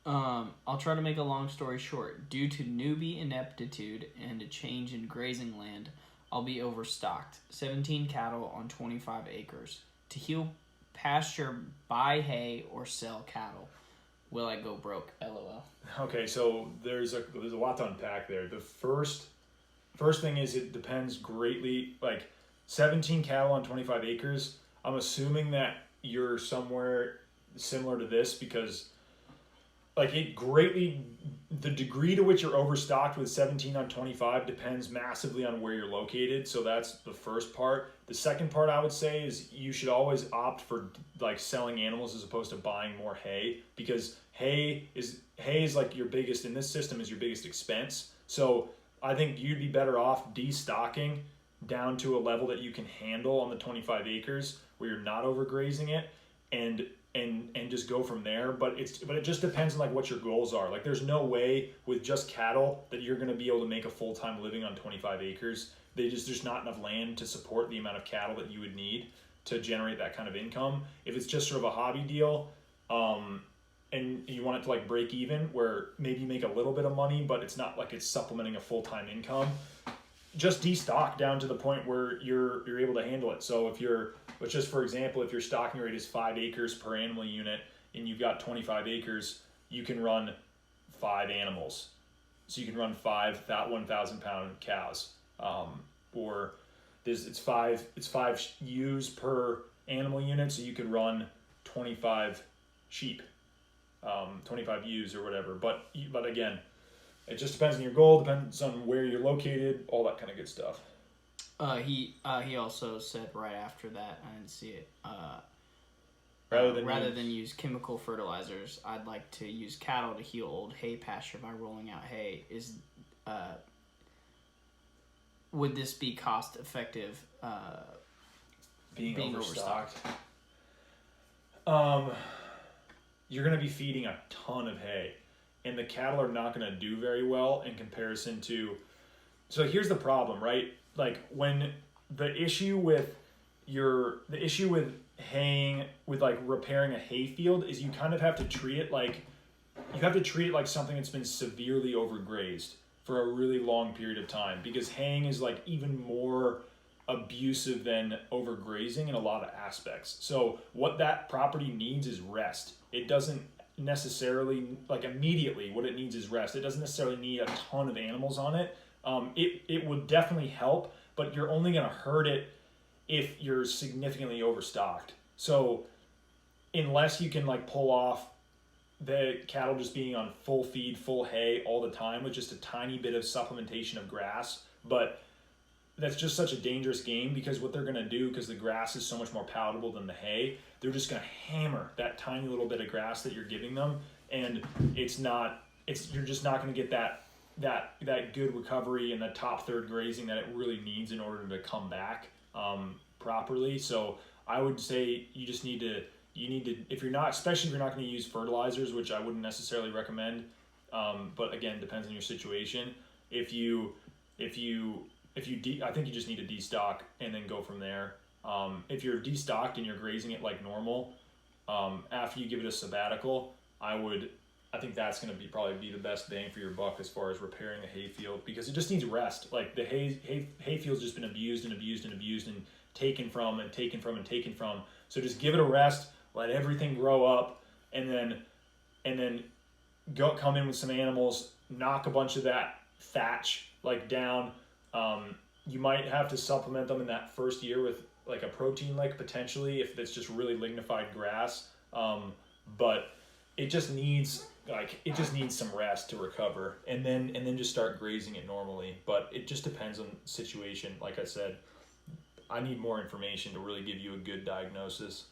I'll try to make a long story short. Due to newbie ineptitude and a change in grazing land, I'll be overstocked. 17 cattle on 25 acres. To heal pasture, buy hay, or sell cattle. Will I go broke? LOL. Okay, so there's a lot to unpack there. The first thing is it depends greatly. Like 17 cattle on 25 acres. I'm assuming that you're somewhere similar to this because like the degree to which you're overstocked with 17 on 25 depends massively on where you're located. So that's the first part. The second part I would say is you should always opt for like selling animals as opposed to buying more hay, because hay is like your biggest, in this system, is your biggest expense. So I think you'd be better off destocking down to a level that you can handle on the 25 acres where you're not overgrazing it, and just go from there. But it just depends on like what your goals are. Like there's no way with just cattle that you're going to be able to make a full-time living on 25 acres. There's not enough land to support the amount of cattle that you would need to generate that kind of income. If it's just sort of a hobby deal, and you want it to like break even where maybe you make a little bit of money, but it's not like it's supplementing a full-time income, just destock down to the point where you're able to handle it. So let's just for example, if your stocking rate is 5 acres per animal unit and you've got 25 acres, you can run 5 animals. So you can run 5 1,000 pound cows, or it's five ewes per animal unit, so you could run 25 sheep, 25 ewes or whatever. But again, it just depends on your goal, depends on where you're located, all that kind of good stuff. He also said right after that, I didn't see it. Rather than use chemical fertilizers, I'd like to use cattle to heal old hay pasture by rolling out hay. Would this be cost effective? Being overstocked. You're going to be feeding a ton of hay, and the cattle are not going to do very well in comparison to. So here's the problem, right? Like when the issue with haying, with like repairing a hay field, is you kind of have to treat it like something that's been severely overgrazed for a really long period of time, because haying is like even more abusive than overgrazing in a lot of aspects. So what that property needs is rest. It doesn't necessarily, like immediately, what it needs is rest. It doesn't necessarily need a ton of animals on it. It would definitely help, but you're only going to hurt it if you're significantly overstocked. So unless you can like pull off the cattle just being on full feed, full hay all the time with just a tiny bit of supplementation of grass, but that's just such a dangerous game, because what they're going to do, because the grass is so much more palatable than the hay, they're just going to hammer that tiny little bit of grass that you're giving them, and you're just not going to get that good recovery and that top third grazing that it really needs in order to come back properly. So I would say you need to, if you're not, especially if you're not going to use fertilizers, which I wouldn't necessarily recommend, but again, depends on your situation. I think you just need to destock and then go from there. If you're destocked and you're grazing it like normal, after you give it a sabbatical, I think that's going to probably be the best bang for your buck as far as repairing a hay field, because it just needs rest. Like the hay field's just been abused and abused and abused and taken from and taken from and taken from. So just give it a rest, let everything grow up, and then come in with some animals, knock a bunch of that thatch like down. You might have to supplement them in that first year with like a protein lick potentially if it's just really lignified grass. But it just needs some rest to recover, and then just start grazing it normally. But it just depends on the situation. Like I said, I need more information to really give you a good diagnosis.